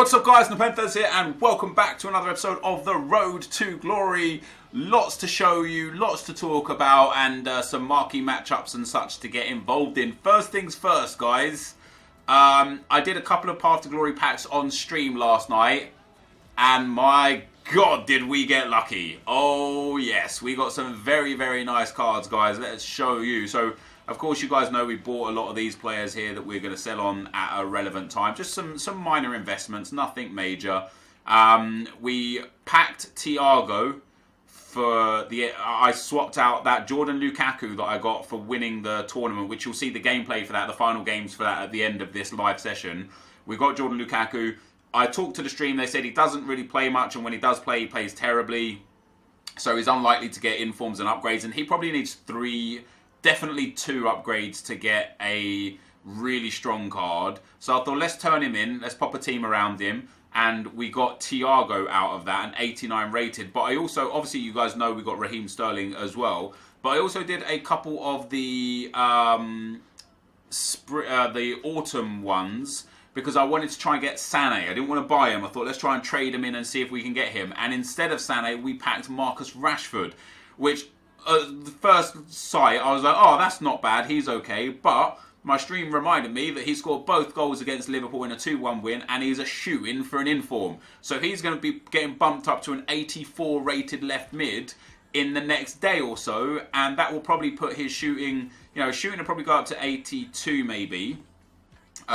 What's up guys, NepentheZ here and welcome back to another episode of The Road to Glory. Lots to show you, lots to talk about and some marquee matchups and such to get involved in. First things first guys, I did a couple of Path to Glory packs on stream last night and my god did we get lucky. Oh yes, we got some very nice cards guys, let's show you. So of course, you guys know we bought a lot of these players here that we're going to sell on at a relevant time. Just some minor investments, nothing major. We packed Thiago for the... I swapped out that Jordan Lukaku that I got for winning the tournament, which you'll see the gameplay for that, the final games for that at the end of this live session. We got Jordan Lukaku. I talked to the stream, they said he doesn't really play much, and when he does play, he plays terribly. So he's unlikely to get informs and upgrades, and he probably needs definitely two upgrades to get a really strong card. So I thought, let's turn him in. Let's pop a team around him. And we got Thiago out of that, an 89 rated. But I also, obviously you guys know we got Raheem Sterling as well. But I also did a couple of the autumn ones because I wanted to try and get Sané. I didn't want to buy him. I thought, let's try and trade him in and see if we can get him. And instead of Sané, we packed Marcus Rashford, which... the first sight, I was like, oh, that's not bad, he's okay. But my stream reminded me that he scored both goals against Liverpool in a 2-1 win, and he's a shoe-in for an inform. So he's going to be getting bumped up to an 84 rated left mid in the next day or so, and that will probably put his shooting, shooting will probably go up to 82 maybe.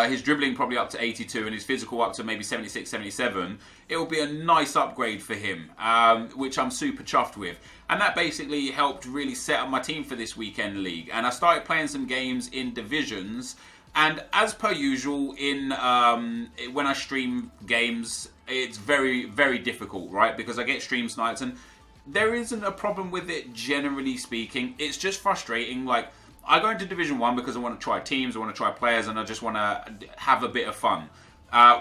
His dribbling probably up to 82 and his physical up to maybe 76, 77. It will be a nice upgrade for him, which I'm super chuffed with. And that basically helped really set up my team for this weekend league. And I started playing some games in divisions. And as per usual, when I stream games, it's very difficult, right? Because I get stream snipes and there isn't a problem with it generally speaking. It's just frustrating, like... I go into Division 1 because I want to try teams, I want to try players, and I just want to have a bit of fun.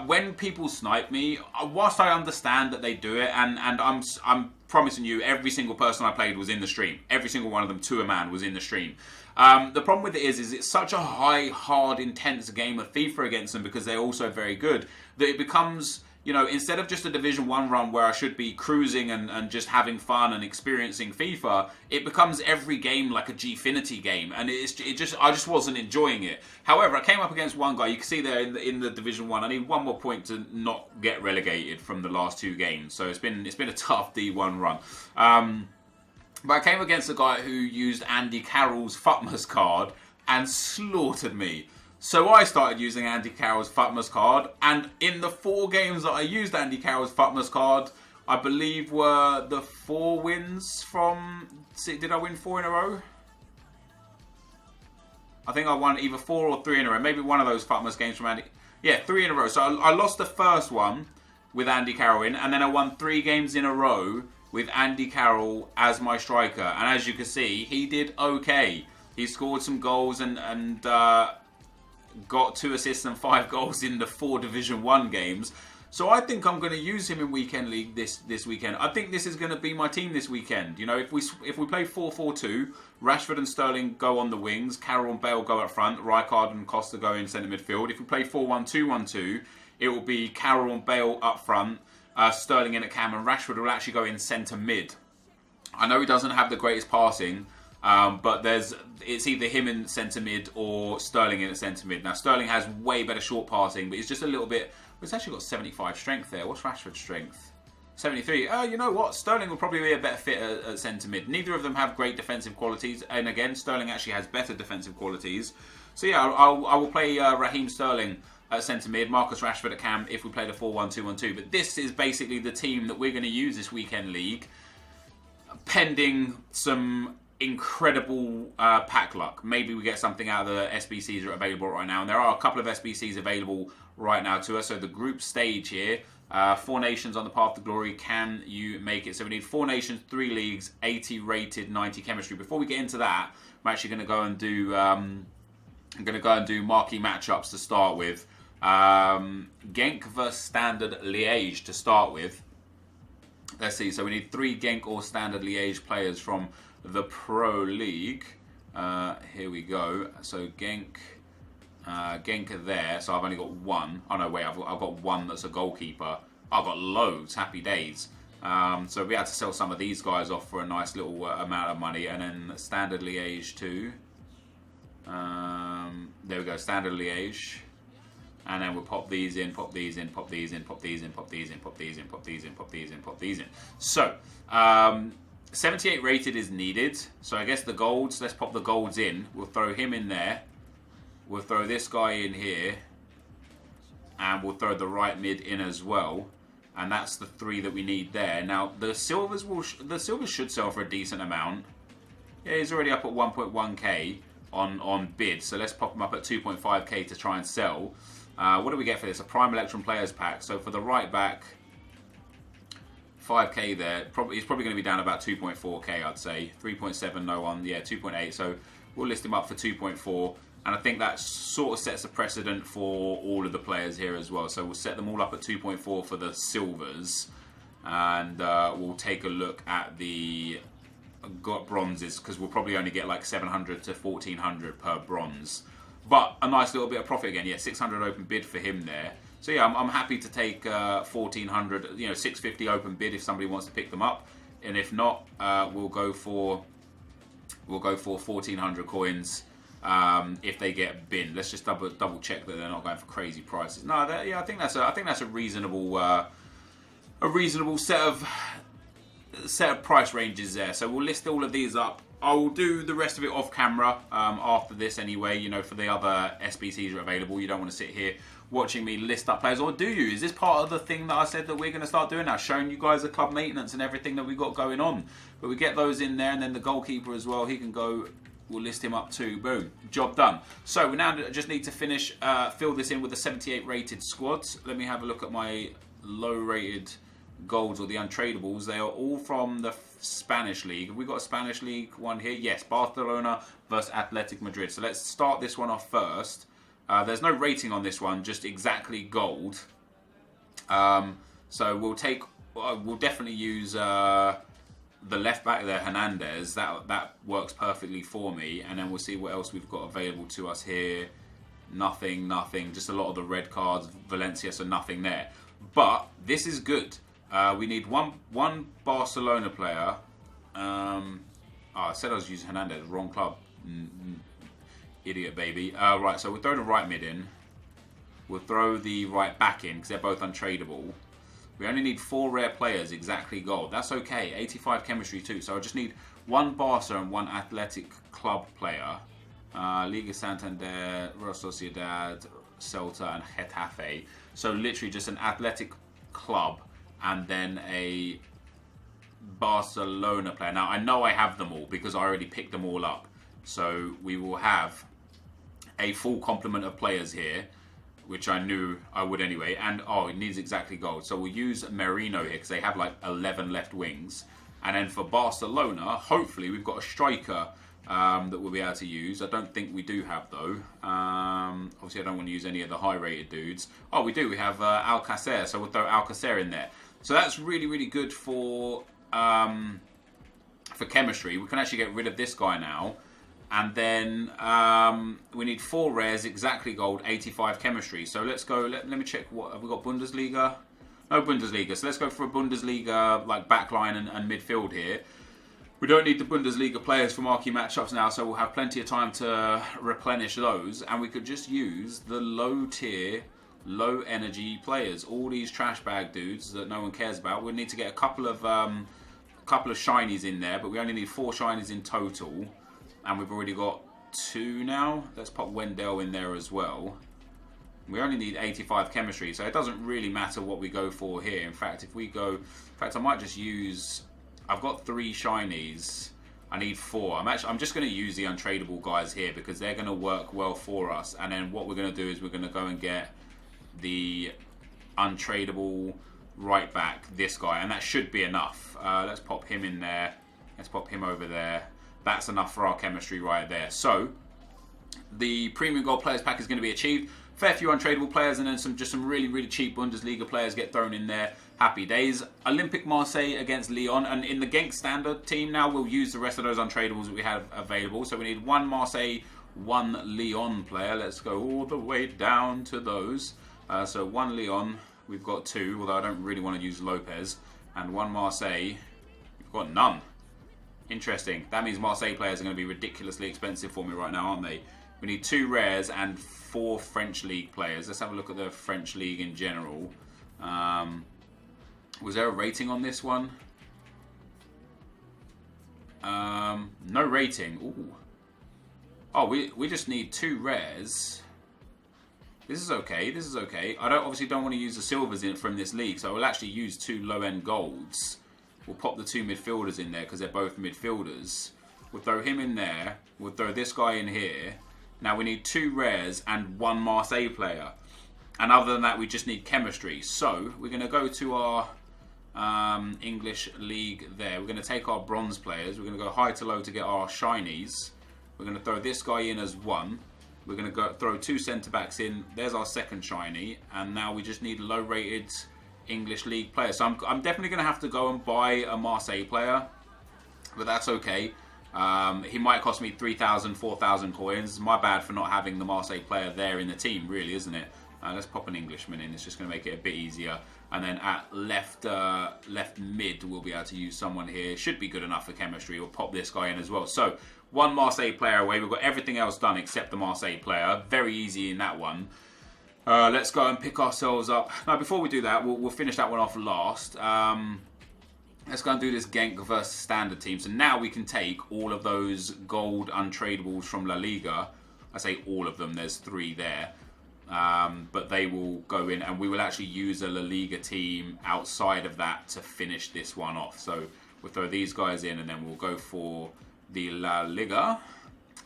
When people snipe me, whilst I understand that they do it, and I'm promising you, every single person I played was in the stream. Every single one of them, to a man, was in the stream. The problem with it is it's such a high, hard, intense game of FIFA against them because they're also very good, that it becomes... instead of just a Division 1 run where I should be cruising and just having fun and experiencing FIFA, it becomes every game like a Gfinity game, and I just wasn't enjoying it. However, I came up against one guy. You can see there in the Division 1, I need one more point to not get relegated from the last two games. So it's been a tough D1 run. But I came against a guy who used Andy Carroll's Futmas card and slaughtered me. So I started using Andy Carroll's Futmas card, and in the 4 games that I used Andy Carroll's Futmas card, I believe were the 4 wins from... Did I win 4 in a row? I think I won either 4 or 3 in a row. Maybe one of those Futmas games from Andy... Yeah, 3 in a row. So I lost the first one with Andy Carroll in, and then I won 3 games in a row with Andy Carroll as my striker. And as you can see, he did okay. He scored some goals and got 2 assists and 5 goals in the 4 Division 1 games. So I think I'm going to use him in Weekend League this weekend. I think this is going to be my team this weekend. If we play 4-4-2, Rashford and Sterling go on the wings, Carroll and Bale go up front, Rijkaard and Costa go in centre midfield. If we play 4-1-2-1-2, it will be Carroll and Bale up front, Sterling in at cam, and Rashford will actually go in centre mid. I know he doesn't have the greatest passing, but it's either him in centre mid or Sterling in at centre mid. Now Sterling has way better short passing, but he's just a little bit... He's actually got 75 strength there. What's Rashford's strength? 73. You know what? Sterling will probably be a better fit at centre mid. Neither of them have great defensive qualities, and again, Sterling actually has better defensive qualities. So yeah, I will play Raheem Sterling at centre mid, Marcus Rashford at cam if we play the 4-1-2-1-2. But this is basically the team that we're going to use this weekend league, pending some incredible pack luck. Maybe we get something out of the SBCs that are available right now, and there are a couple of SBCs available right now to us. So the group stage here, 4 nations on the path to glory. Can you make it? So we need 4 nations, 3 leagues, 80 rated, 90 chemistry. Before we get into that, I'm actually going to go and do marquee matchups to start with. Genk versus Standard Liège to start with. Let's see. So we need 3 Genk or Standard Liège players from the Pro League. Here we go. So Genk Genka there, so I've only got one. Oh no, wait, I've got one that's a goalkeeper. I've got loads. Happy days. So we had to sell some of these guys off for a nice little amount of money, and then Standard Liège too. There we go, Standard Liège. And then we'll pop these in, pop these in, pop these in, pop these in, pop these in, pop these in, pop these in, pop these in, pop these in. So, 78 rated is needed. So I guess the golds, let's pop the golds in. We'll throw him in there. We'll throw this guy in here. And we'll throw the right mid in as well. And that's the 3 that we need there. Now, the silvers should sell for a decent amount. Yeah, he's already up at 1.1k on bid. So let's pop him up at 2.5k to try and sell. What do we get for this? A Prime Electron Players Pack. So for the right back, 5k there. He's probably going to be down about 2.4k, I'd say. 3.7, no one. Yeah, 2.8. So we'll list him up for 2.4. And I think that sort of sets a precedent for all of the players here as well. So we'll set them all up at 2.4 for the silvers. And we'll take a look at the bronzes, because we'll probably only get like 700 to 1400 per bronze. But a nice little bit of profit again. Yeah, 600 open bid for him there. So yeah, I'm happy to take 1400, 650 open bid if somebody wants to pick them up. And if not, we'll go for 1400 coins if they get binned. Let's just double check that they're not going for crazy prices. No, I think that's a reasonable set of price ranges there. So we'll list all of these up. I will do the rest of it off camera after this anyway, for the other SBCs are available. You don't want to sit here watching me list up players, or do you? Is this part of the thing that I said that we're going to start doing now, showing you guys the club maintenance and everything that we've got going on? But we get those in there, and then the goalkeeper as well, he can go, we'll list him up too. Boom, job done. So we now just need to finish, fill this in with the 78 rated squads. Let me have a look at my low rated golds or the untradables. They are all from the Spanish league. Have we got a Spanish league one here? Yes, Barcelona versus Athletic Madrid. So let's start this one off first. There's no rating on this one, just exactly gold. So we'll definitely use the left back there, Hernandez. That works perfectly for me. And then we'll see what else we've got available to us here. Nothing. Just a lot of the red cards. Valencia, so nothing there. But this is good. We need one Barcelona player. I said I was using Hernandez. Wrong club. Idiot baby. Right, so we'll throw the right mid in. We'll throw the right back in because they're both untradeable. We only need 4 rare players, exactly gold. That's okay. 85 chemistry too. So I just need one Barca and one Athletic Club player. Liga Santander, Real Sociedad, Celta and Getafe. So literally just an Athletic Club and then a Barcelona player. Now I know I have them all because I already picked them all up. So we will have a full complement of players here, which I knew I would anyway. And it needs exactly gold. So we'll use Merino here because they have like 11 left wings. And then for Barcelona, hopefully we've got a striker that we'll be able to use. I don't think we do have though. Obviously I don't want to use any of the high rated dudes. Oh, we do. We have Alcacer. So we'll throw Alcacer in there. So that's really, really good for chemistry. We can actually get rid of this guy now. And then we need 4 rares, exactly gold, 85 chemistry. So let's go, let me check, what have we got? Bundesliga? No Bundesliga. So let's go for a Bundesliga like backline and midfield here. We don't need the Bundesliga players for marquee matchups now, so we'll have plenty of time to replenish those. And we could just use the low tier, low energy players. All these trash bag dudes that no one cares about. We'll need to get a couple of shinies in there, but we only need 4 shinies in total. And we've already got 2 now. Let's pop Wendell in there as well. We only need 85 chemistry, so it doesn't really matter what we go for here. In fact, I might just use, I've got 3 shinies. I need 4. I'm just going to use the untradeable guys here because they're going to work well for us. And then what we're going to do is we're going to go and get the untradeable right back, this guy, and that should be enough. Let's pop him in there. Let's pop him over there. That's enough for our chemistry right there. So the premium gold players pack is going to be achieved. Fair few untradeable players and then some really, really cheap Bundesliga players get thrown in there. Happy days. Olympique Marseille against Lyon. And in the Genk standard team now, we'll use the rest of those untradables that we have available. So we need 1 Marseille, one Lyon player. Let's go all the way down to those. So one Lyon, we've got 2, although I don't really want to use Lopez. And one Marseille, we've got none. Interesting. That means Marseille players are going to be ridiculously expensive for me right now, aren't they? We need 2 rares and 4 French League players. Let's have a look at the French League in general. Was there a rating on this one? No rating. Ooh. Oh, we just need 2 rares. This is okay. This is okay. I obviously don't want to use the silvers in from this league, so I will actually use 2 low-end golds. We'll pop the 2 midfielders in there because they're both midfielders. We'll throw him in there. We'll throw this guy in here. Now we need 2 rares and 1 Marseille player. And other than that, we just need chemistry. So we're going to go to our English league there. We're going to take our bronze players. We're going to go high to low to get our shinies. We're going to throw this guy in as 1. We're going to go throw 2 centre-backs in. There's our second shiny. And now we just need low-rated English league player. So I'm definitely going to have to go and buy a Marseille player. But that's okay. He might cost me 3,000, 4,000 coins. My bad for not having the Marseille player there in the team, really, isn't it? Let's pop an Englishman in. It's just going to make it a bit easier. And then at left mid, we'll be able to use someone here. Should be good enough for chemistry. We'll pop this guy in as well. So 1 Marseille player away. We've got everything else done except the Marseille player. Very easy in that one. Let's go and pick ourselves up. Now, before we do that, we'll finish that one off last. Let's go and do this Genk versus Standard team. So now we can take all of those gold untradables from La Liga. I say all of them. There's 3 there. But they will go in, and we will actually use a La Liga team outside of that to finish this one off. So we'll throw these guys in, and then we'll go for the La Liga.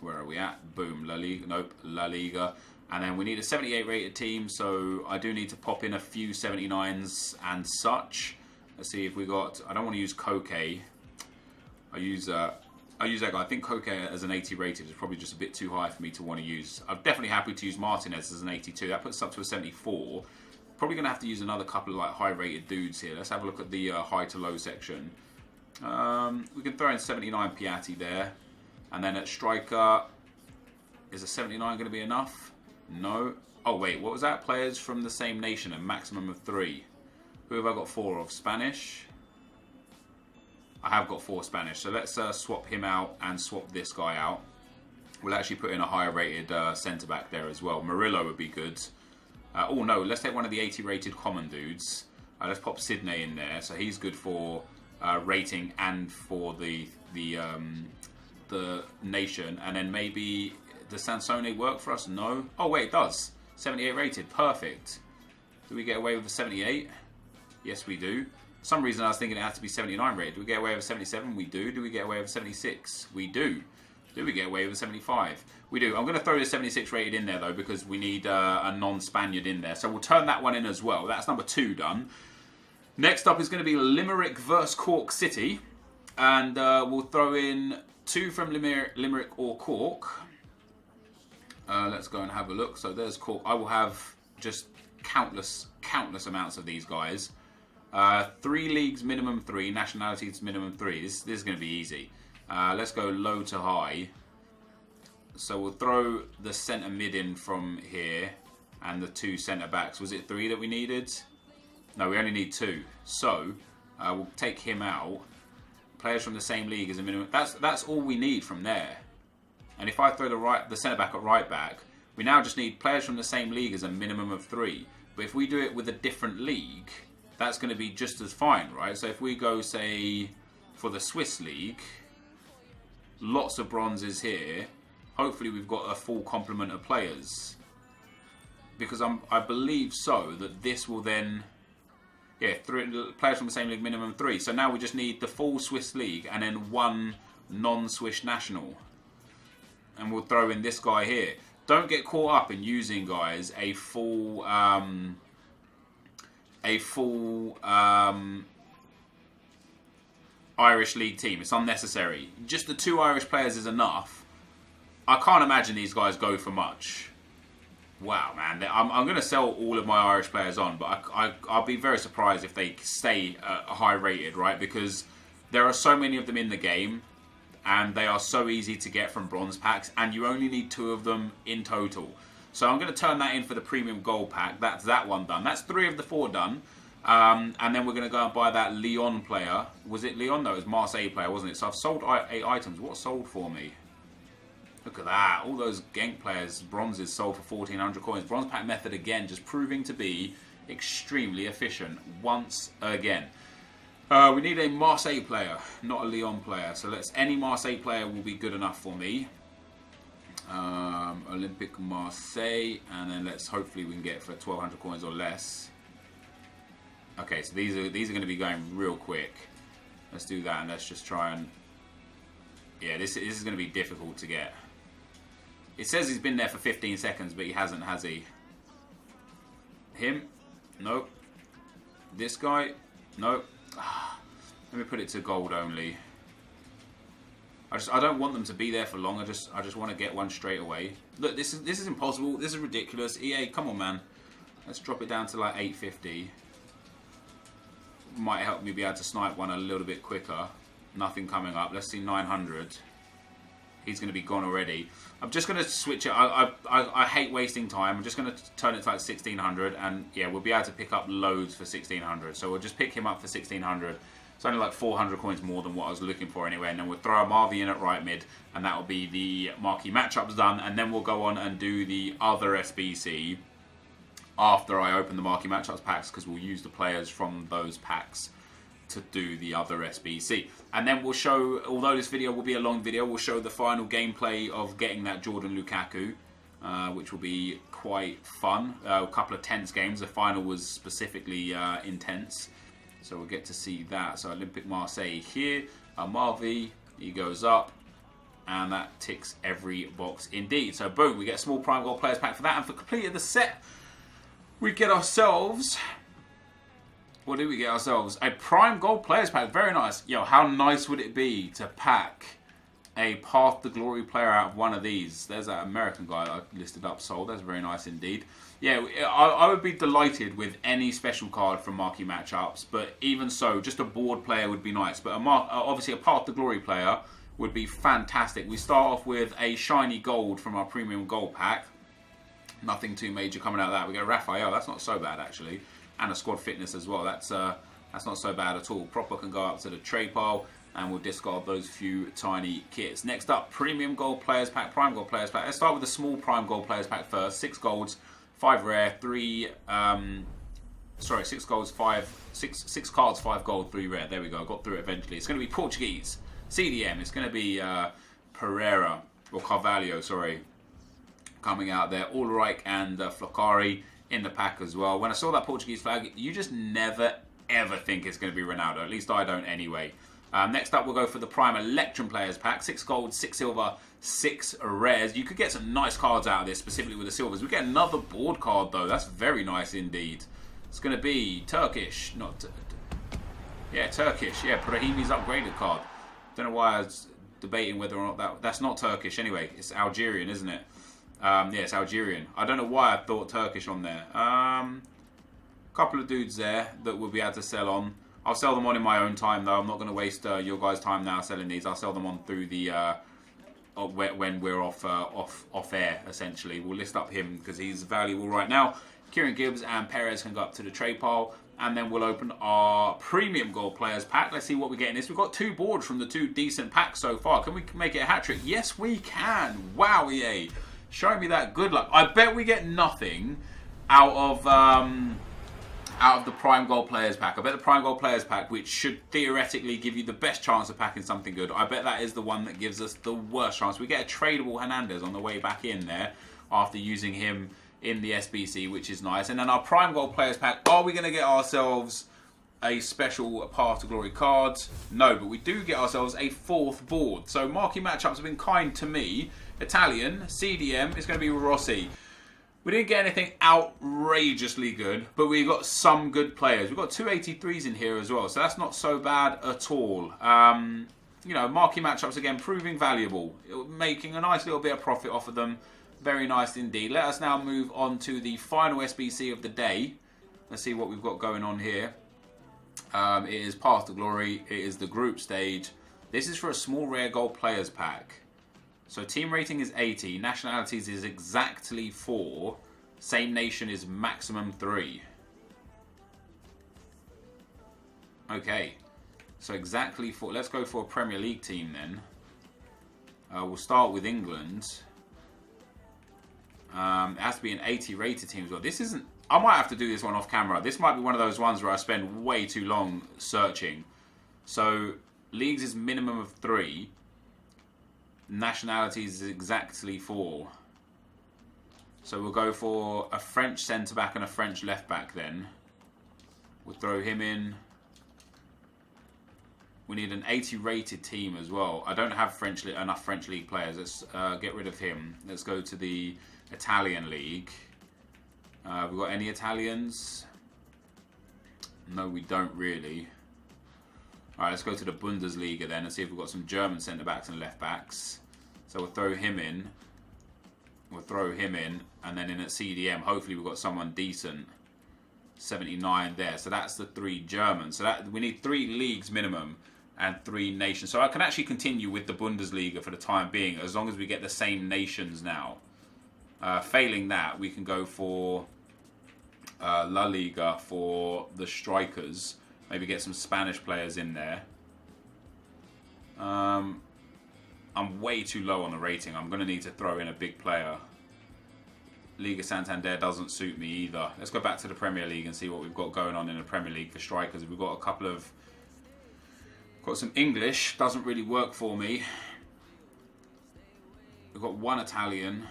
Where are we at? Boom, La Liga. Nope, La Liga. And then we need a 78 rated team, so I do need to pop in a few 79s and such. Let's see if we got... I don't want to use Koke. I use that guy. I think Koke as an 80 rated is probably just a bit too high for me to want to use. I'm definitely happy to use Martinez as an 82. That puts us up to a 74. Probably going to have to use another couple of like high rated dudes here. Let's have a look at the high to low section. We can throw in 79 Piatti there. And then at striker, is a 79 going to be enough? No. Oh wait, what was that? Players from the same nation, a maximum of 3. Who have I got 4 of? Spanish? I have got 4 Spanish, so let's swap him out and swap this guy out. We'll actually put in a higher rated centre-back there as well. Murillo would be good. Oh no, let's take one of the 80 rated common dudes. Let's pop Sydney in there, so he's good for rating and for the nation. And then maybe, does Sansone work for us? No. Oh wait, it does. 78 rated, perfect. Do we get away with the 78? Yes, we do. For some reason I was thinking it had to be 79 rated. Do we get away with 77? We do. Do we get away with 76? We do. Do we get away with 75? We do. I'm going to throw the 76 rated in there though because we need a non-Spaniard in there. So we'll turn that one in as well. That's number 2 done. Next up is going to be Limerick versus Cork City. And we'll throw in 2 from Limerick or Cork. Let's go and have a look. So there's Cork. I will have just countless amounts of these guys. 3 leagues minimum 3, nationalities minimum 3. This is going to be easy. Let's go low to high. So we'll throw the centre mid in from here and the 2 centre backs. Was it 3 that we needed? No, we only need 2. So we'll take him out. Players from the same league is a minimum. That's all we need from there. And if I throw the centre back at right back, we now just need players from the same league as a minimum of 3. But if we do it with a different league, that's going to be just as fine, right? So if we go, say, for the Swiss league, lots of bronzes here. Hopefully we've got a full complement of players. Because I believe so that this will then... Yeah, players from the same league, minimum 3. So now we just need the full Swiss league and then 1 non-Swiss national. And we'll throw in this guy here. Don't get caught up in using, guys, a full Irish league team. It's unnecessary. Just the 2 Irish players is enough. I can't imagine these guys go for much. Wow, man. I'm going to sell all of my Irish players on, but I'll be very surprised if they stay high rated, right? Because there are so many of them in the game. and they are so easy to get from bronze packs, and you only need 2 of them in total. So I'm going to turn that in for the premium gold pack. That's that one done. That's 3 of the 4 done. And then we're going to go and buy that Lyon player. Was it Lyon? No, it was Marseille player, wasn't it? So I've sold 8 items. What sold for me? Look at that. All those Genk players, bronzes sold for 1,400 coins. Bronze pack method again, just proving to be extremely efficient once again. We need a Marseille player, not a Lyon player. So any Marseille player will be good enough for me. Olympic Marseille, and then hopefully we can get it for 1,200 coins or less. Okay, so these are going to be going real quick. Let's do that, and let's just try and... Yeah, this is going to be difficult to get. It says he's been there for 15 seconds, but he hasn't, has he? Him? Nope. This guy? Nope. Let me put it to gold only. I don't want them to be there for long. I just want to get one straight away. Look, this is impossible. This is ridiculous. EA, come on, man. Let's drop it down to like 850. Might help me be able to snipe one a little bit quicker. Nothing coming up. Let's see 900. He's going to be gone already. I'm just going to switch it. I hate wasting time. I'm just going to turn it to like 1,600, and yeah, we'll be able to pick up loads for 1,600. So we'll just pick him up for 1,600. It's only like 400 coins more than what I was looking for anyway, and then we'll throw a Marvi in at right mid, and that will be the marquee matchups done, and then we'll go on and do the other SBC after I open the marquee matchups packs, because we'll use the players from those packs to do the other SBC. And then we'll show, although this video will be a long video, we'll show the final gameplay of getting that Jordan Lukaku, which will be quite fun. A couple of tense games. The final was specifically intense. So we'll get to see that. So Olympic Marseille here. Marvi, he goes up. And that ticks every box indeed. So boom, we get a small Prime Gold Players Pack for that. And for completing the set, we get ourselves... What do we get ourselves? A Prime Gold Players Pack. Very nice. Yo, how nice would it be to pack a Path to Glory player out of one of these? There's that American guy that I listed up sold. That's very nice indeed. Yeah, I would be delighted with any special card from marquee matchups. But even so, just a board player would be nice. But obviously a Path to Glory player would be fantastic. We start off with a shiny gold from our premium gold pack. Nothing too major coming out of that. We get Raphael. That's not so bad actually. And a squad fitness as well. That's not so bad at all. Proper can go up to the trade pile, and we'll discard those few tiny kits. Next up, Premium Gold Players Pack, Prime Gold Players Pack. Let's start with the small Prime Gold Players Pack first. 6 golds, 5 rare, 6 golds, 6 cards, 5 gold, 3 rare. There we go. I got through it eventually. It's going to be Portuguese CDM. It's going to be Pereira or Carvalho. Sorry, coming out there. Ulreich and Flocari in the pack as well. When I saw that Portuguese flag, you just never ever think it's going to be Ronaldo. At least I don't anyway. Next up, we'll go for the Prime Electrum Players Pack. 6 gold, 6 silver, 6 rares. You could get some nice cards out of this, specifically with the silvers. We get another board card though. That's very nice indeed. It's going to be Turkish, not... Yeah, Turkish. Yeah, Brahimi's upgraded card. Don't know why I was debating whether or not that's not Turkish anyway. It's Algerian, isn't it? Yeah, it's Algerian. I don't know why I thought Turkish on there. Couple of dudes there that we'll be able to sell on. I'll sell them on in my own time though. I'm not going to waste your guys' time now selling these. I'll sell them on through the when we're off air. Essentially, we'll list up him because he's valuable right now. Kieran Gibbs and Perez can go up to the trade pile, and then we'll open our Premium Gold Players Pack. Let's see what we get in this. We've got 2 boards from the 2 decent packs so far. Can we make it a hat trick? Yes, we can. Wow, EA. Show me that good luck. I bet we get nothing out of the Prime Gold Players Pack. I bet the Prime Gold Players Pack, which should theoretically give you the best chance of packing something good, I bet that is the one that gives us the worst chance. We get a tradable Hernandez on the way back in there after using him in the SBC, which is nice. And then our Prime Gold Players Pack, are we going to get ourselves a special Path to Glory card? No, but we do get ourselves a 4th board. So marquee matchups have been kind to me. Italian, CDM, is going to be Rossi. We didn't get anything outrageously good, but we got some good players. We've got 283s in here as well, so that's not so bad at all. You know, marquee matchups again, proving valuable. Making a nice little bit of profit off of them. Very nice indeed. Let us now move on to the final SBC of the day. Let's see what we've got going on here. It is Path to Glory. It is the group stage. This is for a small rare gold players pack. So team rating is 80. Nationalities is exactly 4. Same nation is maximum 3. Okay. So exactly 4. Let's go for a Premier League team then. We'll start with England. It has to be an 80 rated team as well. This isn't... I might have to do this one off camera. This might be one of those ones where I spend way too long searching. So, leagues is minimum of 3. Nationalities is exactly 4. So we'll go for a French centre-back and a French left-back then. We'll throw him in. We need an 80 rated team as well. I don't have enough French league players. Let's get rid of him. Let's go to the Italian league. We've got any Italians? No, we don't really. Alright, let's go to the Bundesliga then and see if we've got some German centre-backs and left-backs. So we'll throw him in. We'll throw him in. And then in at CDM, hopefully we've got someone decent. 79 there. So that's the 3 Germans. So that we need 3 leagues minimum and 3 nations. So I can actually continue with the Bundesliga for the time being as long as we get the same nations now. Failing that, we can go for La Liga for the strikers. Maybe get some Spanish players in there. I'm way too low on the rating. I'm going to need to throw in a big player. Liga Santander doesn't suit me either. Let's go back to the Premier League and see what we've got going on in the Premier League for strikers. We've got a couple of... Got some English. Doesn't really work for me. We've got 1 Italian.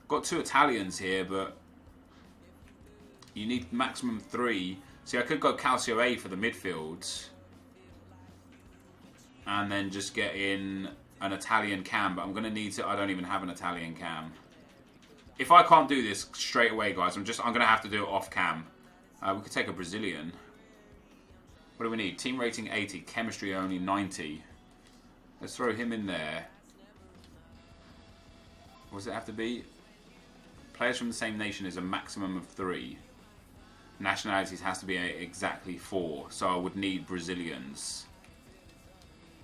Got 2 Italians here, but you need maximum 3. See, I could go Calcio A for the midfield. And then just get in an Italian cam, but I'm going to need to... I don't even have an Italian cam. If I can't do this straight away, guys, I'm going to have to do it off cam. We could take a Brazilian. What do we need? Team rating 80, chemistry only 90. Let's throw him in there. What does it have to be? Players from the same nation is a maximum of 3. Nationalities has to be exactly 4. So I would need Brazilians.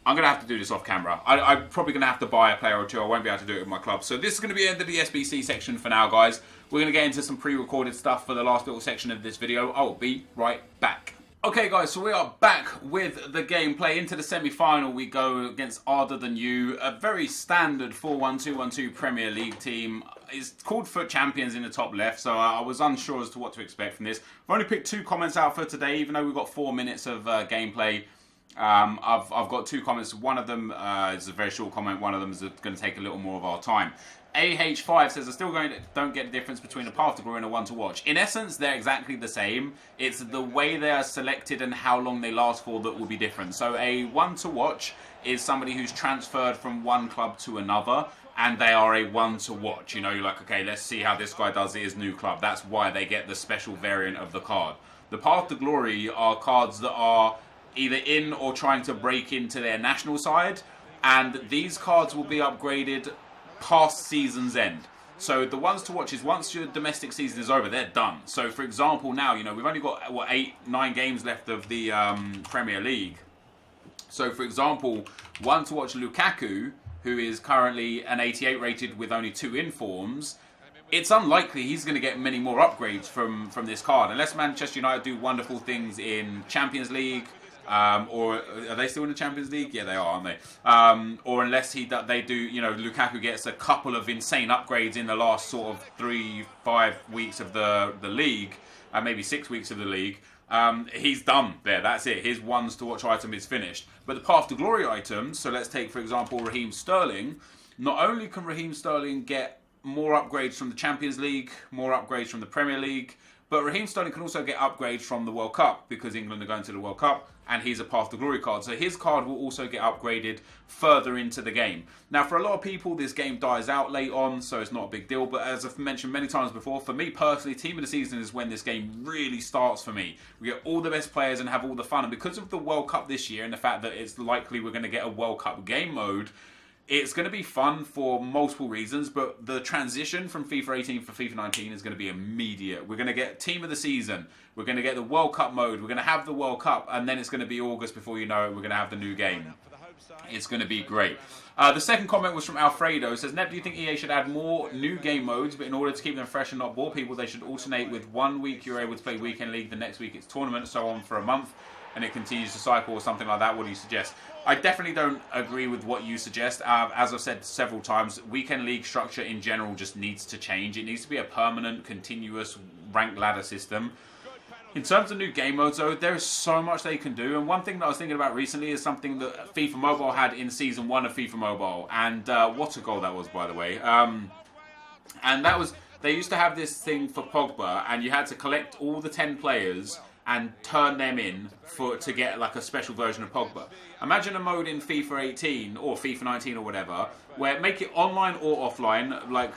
I'm going to have to do this off camera. I'm probably going to have to buy a player or 2. I won't be able to do it with my club. So this is going to be the end of the SBC section for now, guys. We're going to get into some pre-recorded stuff for the last little section of this video. I'll be right back. Okay, guys, so we are back with the gameplay. Into the semi-final we go against Harder Than You. A very standard 4-1-2-1-2 Premier League team. It's called FUT Champions in the top left, so I was unsure as to what to expect from this. I've only picked 2 comments out for today, even though we've got 4 minutes of gameplay. I've got 2 comments. One of them is a very short comment. One of them is going to take a little more of our time. AH5 says, I still don't get the difference between a path to glory and a one to watch. In essence, they're exactly the same. It's the way they are selected and how long they last for that will be different. So a one to watch is somebody who's transferred from one club to another, and they are a one to watch. You know, you're like, okay, let's see how this guy does at his new club. That's why they get the special variant of the card. The path to glory are cards that are either in or trying to break into their national side, and these cards will be upgraded past season's end. So the ones to watch is once your domestic season is over, they're done. So for example, now, you know, we've only got, what, 8-9 games left of the Premier League. So for example, one to watch Lukaku, who is currently an 88 rated with only 2 informs, it's unlikely he's going to get many more upgrades from this card, unless Manchester United do wonderful things in Champions League, or are they still in the Champions League? Yeah, they are, aren't they? Or unless they do, you know, Lukaku gets a couple of insane upgrades in the last sort of 3-5 weeks of the league, maybe 6 weeks of the league. He's done there. That's it. His ones to watch item is finished. But the path to glory items, so let's take, for example, Raheem Sterling. Not only can Raheem Sterling get more upgrades from the Champions League, more upgrades from the Premier League, but Raheem Sterling can also get upgrades from the World Cup because England are going to the World Cup, and he's a Path to Glory card. So his card will also get upgraded further into the game. Now, for a lot of people, this game dies out late on, so it's not a big deal. But as I've mentioned many times before, for me personally, Team of the Season is when this game really starts for me. We get all the best players and have all the fun. And because of the World Cup this year and the fact that it's likely we're going to get a World Cup game mode, it's going to be fun for multiple reasons, but the transition from FIFA 18 for FIFA 19 is going to be immediate. We're going to get Team of the Season. We're going to get the World Cup mode. We're going to have the World Cup, and then it's going to be August before you know it. We're going to have the new game. It's going to be great. The second comment was from Alfredo. It says, Nep, do you think EA should add more new game modes, but in order to keep them fresh and not bore people, they should alternate with 1 week you're able to play Weekend League, the next week it's tournament, so on for a month, and it continues to cycle or something like that? What do you suggest? I definitely don't agree with what you suggest. As I've said several times, Weekend League structure in general just needs to change. It needs to be a permanent, continuous ranked ladder system. In terms of new game modes, though, there is so much they can do. And one thing that I was thinking about recently is something that FIFA Mobile had in Season 1 of FIFA Mobile. And what a goal that was, by the way. And that was, they used to have this thing for Pogba, and you had to collect all the 10 players and turn them in to get like a special version of Pogba. Imagine a mode in FIFA 18 or FIFA 19 or whatever, where make it online or offline, like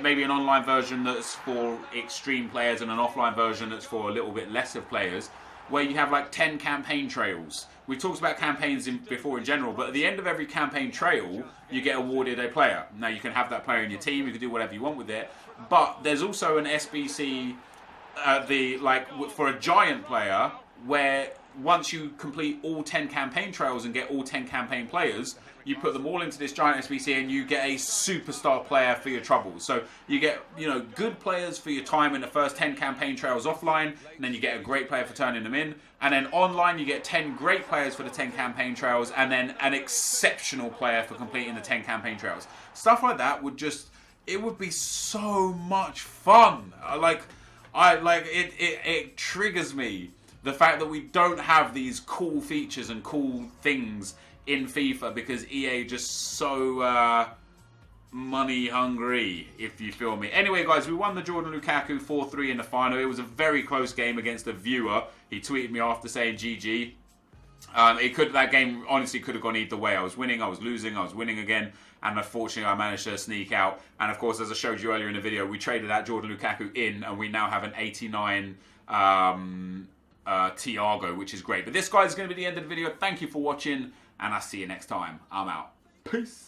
maybe an online version that's for extreme players and an offline version that's for a little bit less of players, where you have like 10 campaign trails. We talked about campaigns before in general, but at the end of every campaign trail, you get awarded a player. Now you can have that player in your team, you can do whatever you want with it, but there's also an SBC for a giant player, where once you complete all 10 campaign trails and get all 10 campaign players, you put them all into this giant SBC and you get a superstar player for your troubles. So you get, good players for your time in the first 10 campaign trails offline, and then you get a great player for turning them in. And then online you get 10 great players for the 10 campaign trails, and then an exceptional player for completing the 10 campaign trails. Stuff like that would be so much fun. It triggers me, the fact that we don't have these cool features and cool things in FIFA because EA just so money hungry, if you feel me. Anyway, guys, we won the Jordan Lukaku 4-3 in the final. It was a very close game against a viewer. He tweeted me after saying GG. That game honestly could have gone either way. I was winning, I was losing, I was winning again, and unfortunately I managed to sneak out. And of course, as I showed you earlier in the video, we traded that Jordan Lukaku in, and we now have an 89 Thiago, which is great. But this, guys, is going to be the end of the video. Thank you for watching, and I'll see you next time. I'm out. Peace.